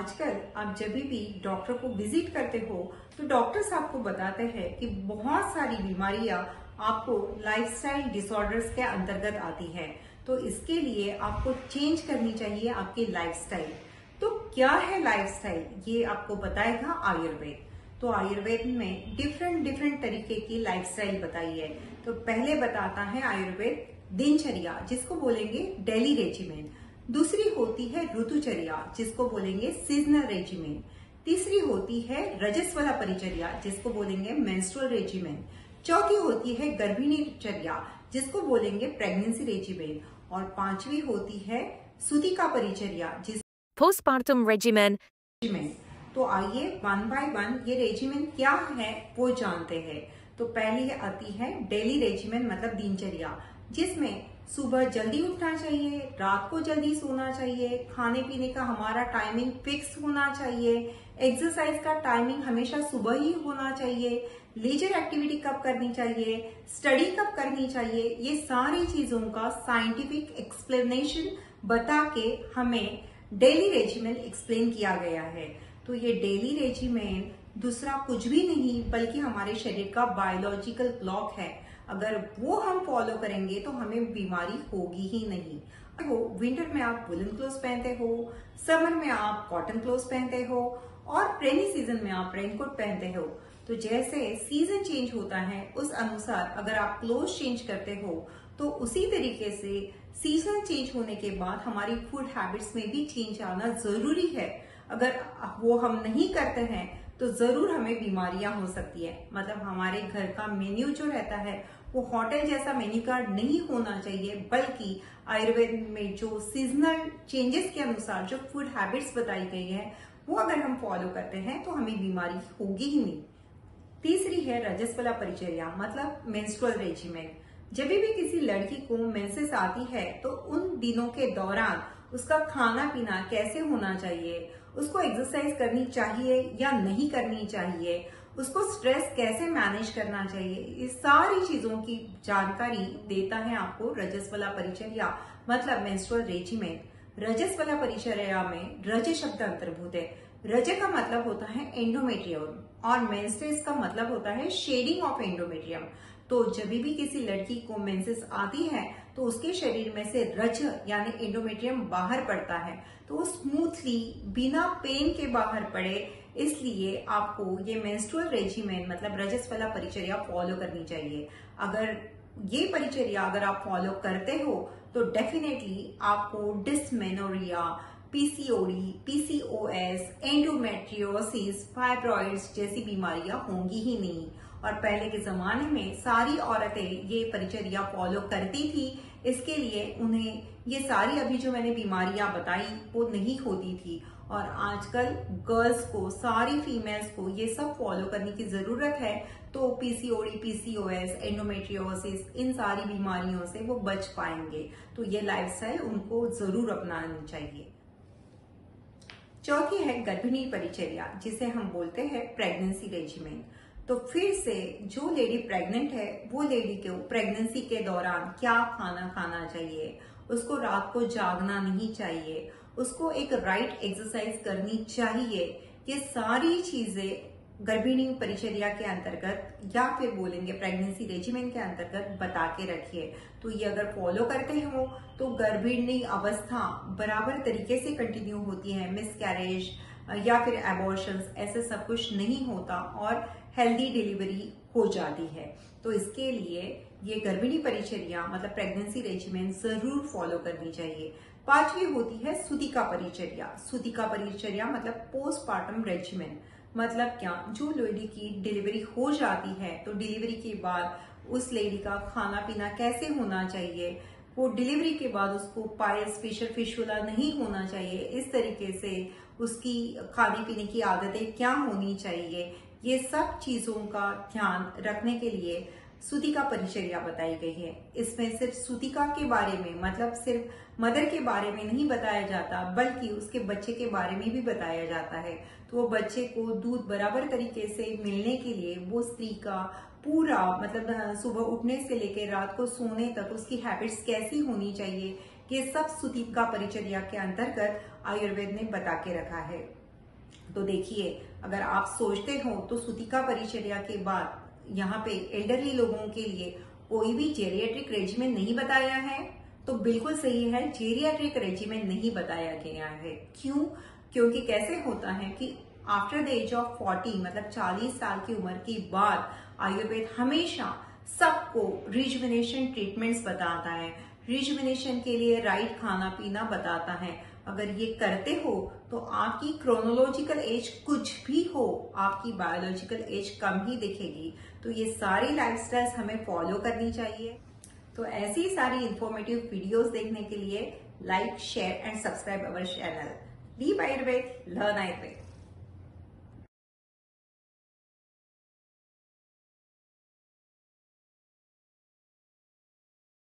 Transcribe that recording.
आजकल आप जब भी डॉक्टर को विजिट करते हो तो डॉक्टर्स आपको बताते हैं कि बहुत सारी बीमारियां आपको लाइफस्टाइल डिसऑर्डर्स के अंतर्गत आती है। तो इसके लिए आपको चेंज करनी चाहिए आपकी लाइफस्टाइल। तो क्या है लाइफस्टाइल, ये आपको बताएगा आयुर्वेद। तो आयुर्वेद में डिफरेंट तरीके की लाइफस्टाइल बताई है। तो पहले बताता है आयुर्वेद दिनचर्या, जिसको बोलेंगे डेली रेजिमेंट। दूसरी होती है ऋतुचर्या, जिसको बोलेंगे सीजनल रेजिमेंट। तीसरी होती है रजस्वला परिचर्या, जिसको बोलेंगे मेंस्ट्रुअल रेजिमेंट। चौथी होती है गर्भिणीचर्या, जिसको बोलेंगे प्रेगनेंसी रेजिमेंट। और पांचवी होती है सूतिका परिचर्या, जिस पोस्टपार्टम रेजिमेंट। तो आइए वन बाय वन ये रेजिमेंट क्या है वो जानते हैं। तो पहली आती है डेली रेजिमेंट, मतलब दिनचर्या, जिसमें सुबह जल्दी उठना चाहिए, रात को जल्दी सोना चाहिए, खाने पीने का हमारा टाइमिंग फिक्स होना चाहिए, एक्सरसाइज का टाइमिंग हमेशा सुबह ही होना चाहिए, लेजर एक्टिविटी कब करनी चाहिए, स्टडी कब करनी चाहिए, ये सारी चीजों का साइंटिफिक एक्सप्लेनेशन बता के हमें डेली रेजिमेंट एक्सप्लेन किया गया है। तो ये डेली रेजिमेंट दूसरा कुछ भी नहीं बल्कि हमारे शरीर का बायोलॉजिकल क्लॉक है। अगर वो हम फॉलो करेंगे तो हमें बीमारी होगी ही नहीं। हो विंटर में आप वुलन क्लोथ पहनते हो, समर में आप कॉटन क्लोथ पहनते हो और रेनी सीजन में आप रेनकोट पहनते हो। तो जैसे सीजन चेंज होता है उस अनुसार अगर आप क्लोथ चेंज करते हो तो उसी तरीके से सीजन चेंज होने के बाद हमारी फूड हैबिट्स में भी चेंज आना जरूरी है। अगर वो हम नहीं करते हैं तो जरूर हमें बीमारियां हो सकती है। मतलब हमारे घर का मेन्यू जो रहता है वो होटल जैसा मेन्यू कार्ड नहीं होना चाहिए, बल्कि आयुर्वेद में जो सीजनल चेंजेस के अनुसार जो फूड हैबिट्स बताई गई है वो अगर हम फॉलो करते हैं तो हमें बीमारी होगी ही नहीं। तीसरी है रजस्वला परिचर्या, मतलब मेंस्ट्रुअल रेजिमेंट। जब भी किसी लड़की को मेंसेस आती है तो उन दिनों के दौरान उसका खाना पीना कैसे होना चाहिए, उसको एक्सरसाइज करनी चाहिए या नहीं करनी चाहिए, उसको स्ट्रेस कैसे मैनेज करना चाहिए, इस सारी चीजों की जानकारी देता है आपको रजस्वला परिचर्या, मतलब मेंस्ट्रुअल रेजिमेंट। रजस्वला परिचर्या में रज शब्द अंतर्भूत है। रज का मतलब होता है एंडोमेट्रियम और मेंसेस का मतलब होता है शेडिंग ऑफ एंडोमेट्रियम। तो जब भी किसी लड़की को मेंसेस आती है तो उसके शरीर में से रज यानी एंडोमेट्रियम बाहर पड़ता है, तो वो स्मूथली बिना पेन के बाहर पड़े, इसलिए आपको ये मेंस्ट्रुअल रेजिमेंट मतलब रजस्वला परिचर्या फॉलो करनी चाहिए। अगर ये परिचर्या अगर आप फॉलो करते हो तो डेफिनेटली आपको dysmenorrhoea, PCOD, PCOS, endometriosis, fibroids जैसी बीमारियां होंगी ही नहीं। और पहले के जमाने में सारी औरतें ये परिचर्या फॉलो करती थी, इसके लिए उन्हें ये सारी अभी जो मैंने बीमारियां बताई वो नहीं होती थी। और आजकल गर्ल्स को, सारी फीमेल्स को ये सब फॉलो करने की जरूरत है। तो पीसीओडी, पीसीओएस, एंडोमेट्रियोसिस, इन सारी बीमारियों से वो बच पाएंगे। तो ये लाइफस्टाइल उनको जरूर अपनानी चाहिए। चौथी है गर्भिणी परिचर्या, जिसे हम बोलते हैं प्रेगनेंसी रेजिमेंट। तो फिर से जो लेडी प्रेग्नेंट है वो लेडी को प्रेगनेंसी के दौरान क्या खाना खाना चाहिए, उसको रात को जागना नहीं चाहिए, उसको एक राइट एक्सरसाइज करनी चाहिए, ये सारी चीजें गर्भिणी परिचर्या के अंतर्गत या फिर बोलेंगे प्रेगनेंसी रेजिमेंट के अंतर्गत बता के रखिए। तो ये अगर फॉलो करते हो तो गर्भिणी अवस्था बराबर तरीके से कंटिन्यू होती है, मिसकैरेज या फिर एबॉर्शंस ऐसे सब कुछ नहीं होता और हेल्दी डिलीवरी हो जाती है। तो इसके लिए ये गर्भिणी परिचर्या मतलब प्रेगनेंसी रेजिमेंट जरूर फॉलो करनी चाहिए। पांचवी होती है सूतिका परिचर्या। सूतिका परिचर्या मतलब पोस्टपार्टम रेजिमेंट। मतलब क्या, जो लेडी की डिलीवरी हो जाती है तो डिलीवरी के बाद उस लेडी का खाना पीना कैसे होना चाहिए, वो डिलीवरी के बाद उसको पायल्स, फिशर, फिशुला नहीं होना चाहिए, इस तरीके से उसकी खाने पीने की आदतें क्या होनी चाहिए, ये सब चीजों का ध्यान रखने के लिए सूतिका परिचर्या बताई गई है। इसमें सिर्फ सूतिका के बारे में मतलब सिर्फ मदर के बारे में नहीं बताया जाता, बल्कि उसके बच्चे के बारे में भी बताया जाता है। तो वो बच्चे को दूध बराबर तरीके से मिलने के लिए वो स्त्री का पूरा मतलब सुबह उठने से लेकर रात को सोने तक उसकी हैबिट्स कैसी होनी चाहिए, ये सब सूतिका परिचर्या के अंतर्गत आयुर्वेद ने बता के रखा है। तो देखिए, अगर आप सोचते हो तो सूतिका परिचर्या के बाद यहाँ पे एल्डरली लोगों के लिए कोई भी जेरियाट्रिक रेजिमेन नहीं बताया है, तो बिल्कुल सही है, जेरियाट्रिक रेजिमेन नहीं बताया गया है। क्यों? क्योंकि कैसे होता है कि आफ्टर द एज ऑफ 40 मतलब 40 साल की उम्र के बाद आयुर्वेद हमेशा सबको रिजुविनेशन ट्रीटमेंट्स बताता है, रिजुविनेशन के लिए राइट खाना पीना बताता है। अगर ये करते हो तो आपकी क्रोनोलॉजिकल एज कुछ भी हो, आपकी बायोलॉजिकल एज कम ही दिखेगी। तो ये सारी लाइफस्टाइल्स हमें फॉलो करनी चाहिए। तो ऐसी सारी इंफॉर्मेटिव वीडियोस देखने के लिए like, share and subscribe our channel. Leave Ayurveda, learn Ayurveda.